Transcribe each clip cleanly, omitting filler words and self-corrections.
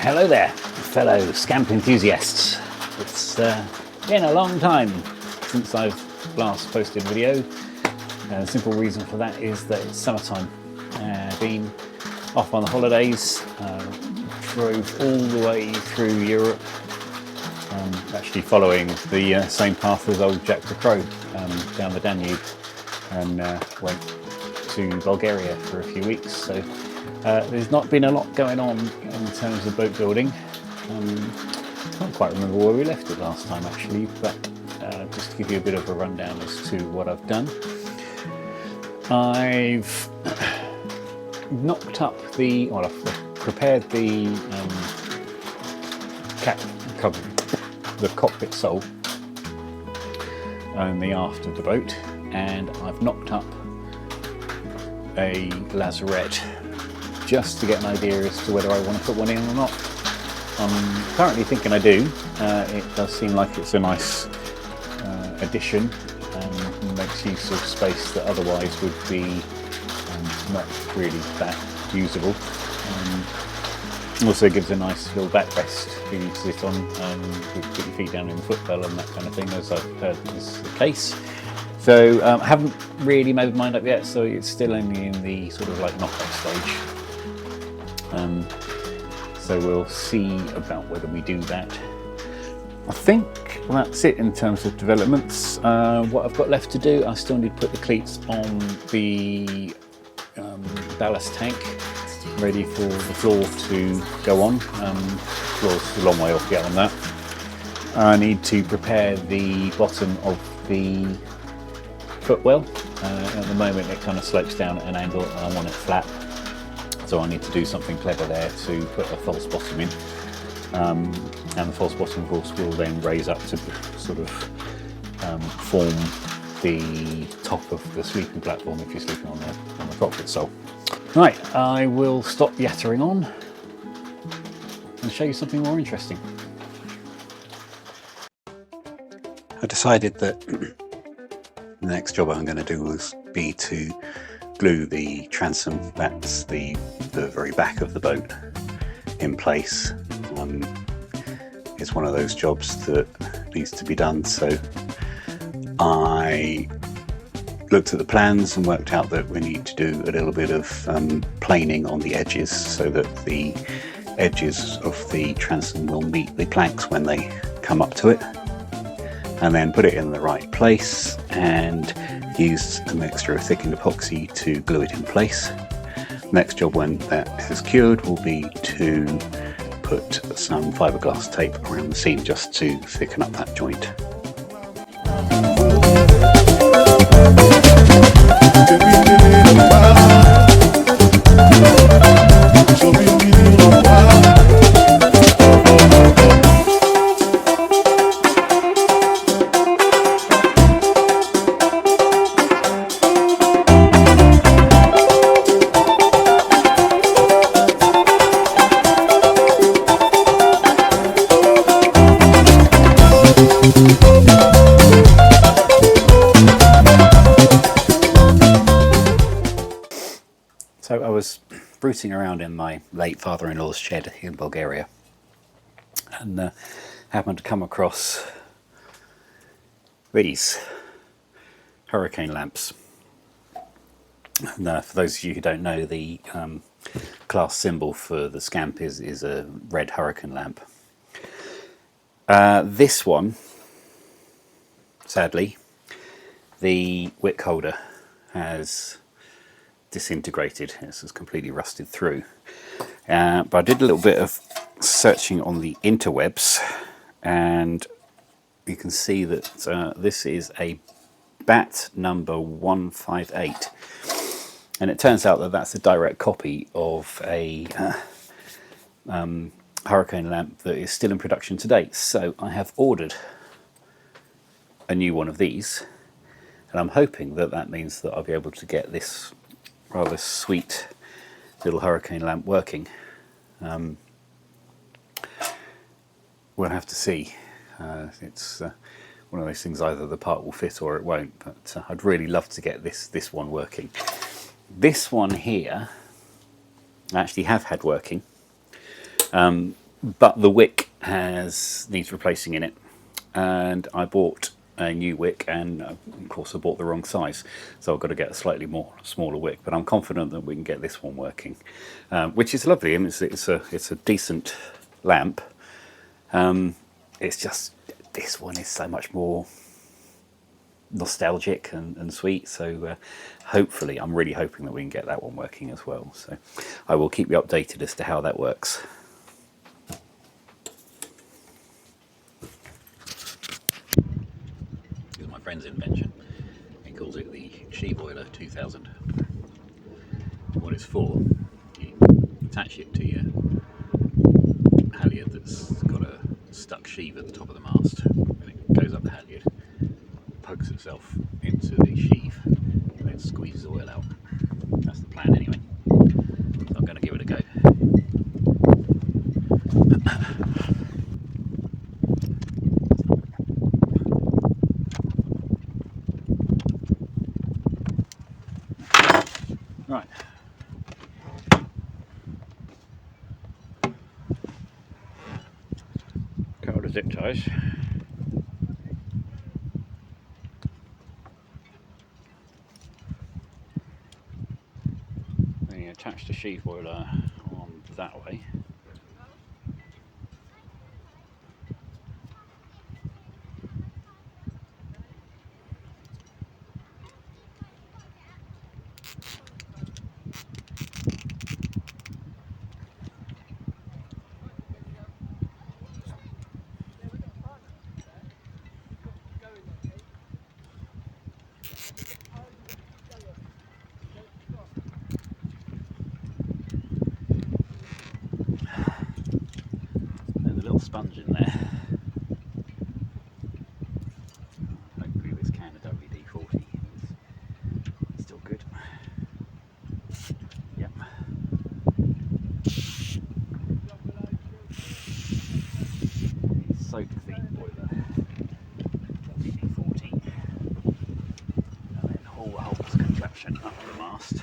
Hello there, fellow scamp enthusiasts. It's been a long time since I've last posted a video. The simple reason for that is that it's summertime. Been off on the holidays, drove all the way through Europe, actually following the same path as old Jack the Crow down the Danube, and went to Bulgaria for a few weeks. So there's not been a lot going on in terms of boat building. I can't quite remember where we left it last time actually, but just to give you a bit of a rundown as to what I've done. I've knocked up I've prepared the the cockpit sole and the aft of the boat, and I've knocked up a lazarette just to get an idea as to whether I want to put one in or not. I'm currently thinking I do. It does seem like it's a nice addition and makes use of space that otherwise would be not really that usable. Also gives a nice little backrest for you to sit on, put your feet down in the footwell and that kind of thing, as I've heard is the case. So I haven't really made my mind up yet, so it's still only in the sort of like knock-up stage. So we'll see about whether we do that. I think that's it in terms of developments. What I've got left to do, I still need to put the cleats on the ballast tank, ready for the floor to go on. Floor's a long way off yet on that. I need to prepare the bottom of the footwell. At the moment it kind of slopes down at an angle and I want it flat, so I need to do something clever there to put a false bottom in, and the false bottom of course will then raise up to sort of form the top of the sleeping platform if you're sleeping on the cockpit sole. Right, I will stop yattering on and show you something more interesting. I decided that the next job I'm going to do was be to glue the transom, that's the very back of the boat, in place. It's one of those jobs that needs to be done, so I looked at the plans and worked out that we need to do a little bit of planing on the edges so that the edges of the transom will meet the planks when they come up to it, and then put it in the right place and use a mixture of thickened epoxy to glue it in place. Next job when that is cured will be to put some fiberglass tape around the seam just to thicken up that joint. So I was rooting around in my late father-in-law's shed in Bulgaria and happened to come across these hurricane lamps. And for those of you who don't know, the class symbol for the Scamp is a red hurricane lamp. This one, sadly, the wick holder has disintegrated. This is completely rusted through. But I did a little bit of searching on the interwebs, and you can see that this is a bat number 158, and it turns out that that's a direct copy of a hurricane lamp that is still in production today. So I have ordered a new one of these, and I'm hoping that that means that I'll be able to get this rather sweet little hurricane lamp working. We'll have to see. It's one of those things, either the part will fit or it won't, but I'd really love to get this one working. This one here I actually have had working. but the wick needs replacing in it, and I bought a new wick, and of course I bought the wrong size, so I've got to get a slightly smaller wick. But I'm confident that we can get this one working, which is lovely. I mean, it's a decent lamp. It's just this one is so much more nostalgic and sweet. So hopefully, I'm really hoping that we can get that one working as well. So I will keep you updated as to how that works. This is my friend's invention. He calls it the She Boiler 2000. What it's for, you attach it to your halyard that's got a stuck sheave at the top of the mast, and it goes up the halyard, pokes itself into the sheave, and then squeezes oil out. That's the plan anyway. So I'm going to give it a go. Right. Cut all the zip ties. Then you attach the sheave boiler on that way. There's a little sponge in there. Hopefully this can of WD-40 is still good. Yep. Soap feed boiler, WD-40, and then haul the whole contraption up the mast.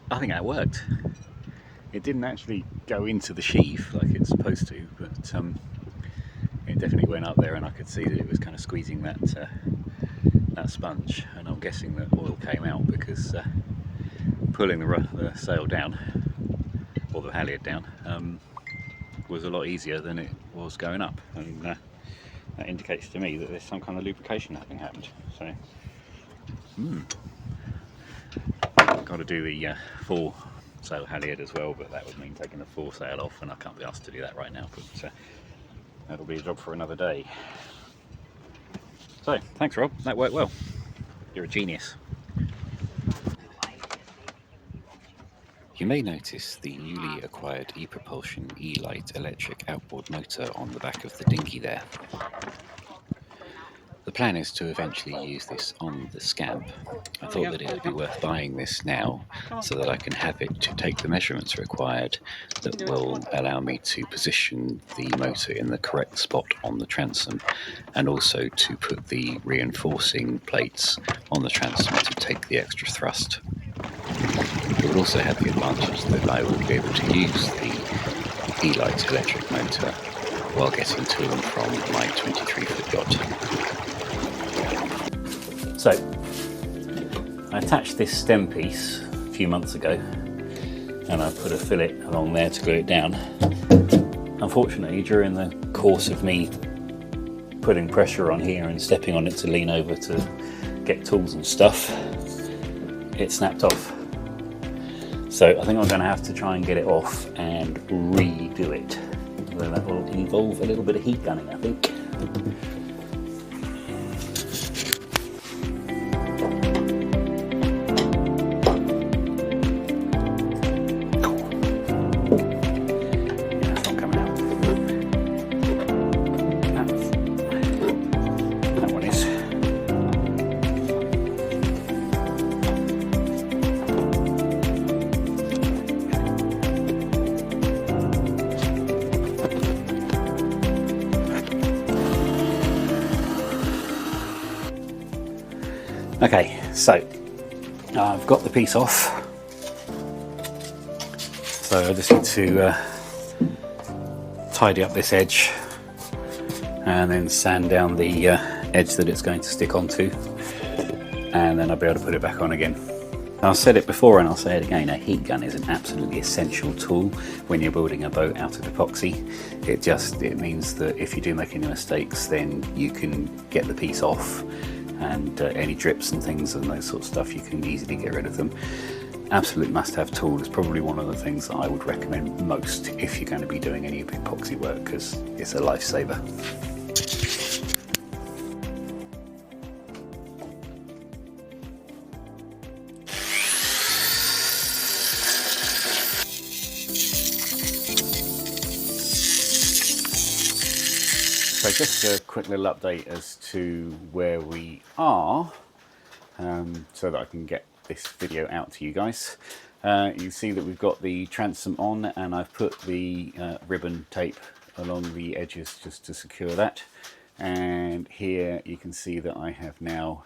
I think that worked. It didn't actually go into the sheave like it's supposed to, but it definitely went up there, and I could see that it was kind of squeezing that sponge, and I'm guessing that oil came out because pulling the sail down, or the halyard down, was a lot easier than it was going up, and that indicates to me that there's some kind of lubrication having happened. So got to do the full sail halyard as well, but that would mean taking the foresail off, and I can't be asked to do that right now, but that'll be a job for another day. So thanks, Rob, that worked well. You're a genius. You may notice the newly acquired e-propulsion E-Light electric outboard motor on the back of the dinghy there. The plan is to eventually use this on the Scamp. I thought that it would be worth buying this now so that I can have it to take the measurements required that will allow me to position the motor in the correct spot on the transom, and also to put the reinforcing plates on the transom to take the extra thrust. It will also have the advantage that I will be able to use the E-Light electric motor while getting to and from my 23-foot yacht. So I attached this stem piece a few months ago and I put a fillet along there to glue it down. Unfortunately, during the course of me putting pressure on here and stepping on it to lean over to get tools and stuff, it snapped off. So I think I'm going to have to try and get it off and redo it. Although that will involve a little bit of heat gunning, I think. Yeah, that's not coming out. That one is. Okay, so I've got the piece off, so I just need to tidy up this edge and then sand down the edge that it's going to stick onto, and then I'll be able to put it back on again. I've said it before and I'll say it again, a heat gun is an absolutely essential tool when you're building a boat out of epoxy. It means that if you do make any mistakes, then you can get the piece off, and any drips and things and those sort of stuff, you can easily get rid of them. Absolute must-have tool. Is probably one of the things that I would recommend most if you're going to be doing any epoxy work, because it's a lifesaver. So just a quick little update as to where we are, so that I can get this video out to you guys. You see that we've got the transom on, and I've put the ribbon tape along the edges just to secure that. And here you can see that I have now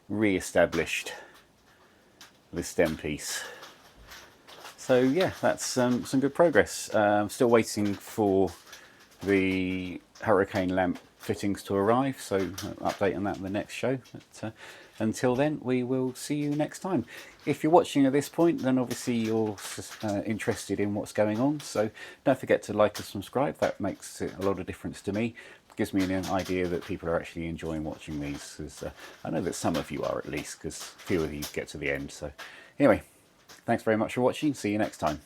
re-established the stem piece. So yeah, that's some good progress. I'm still waiting for the hurricane lamp fittings to arrive, so update on that in the next show. But until then, we will see you next time. If you're watching at this point, then obviously you're interested in what's going on, so don't forget to like and subscribe. That makes a lot of difference to me. It gives me an idea that people are actually enjoying watching these, because I know that some of you are, at least, because a few of you get to the end. So anyway, thanks very much for watching. See you next time.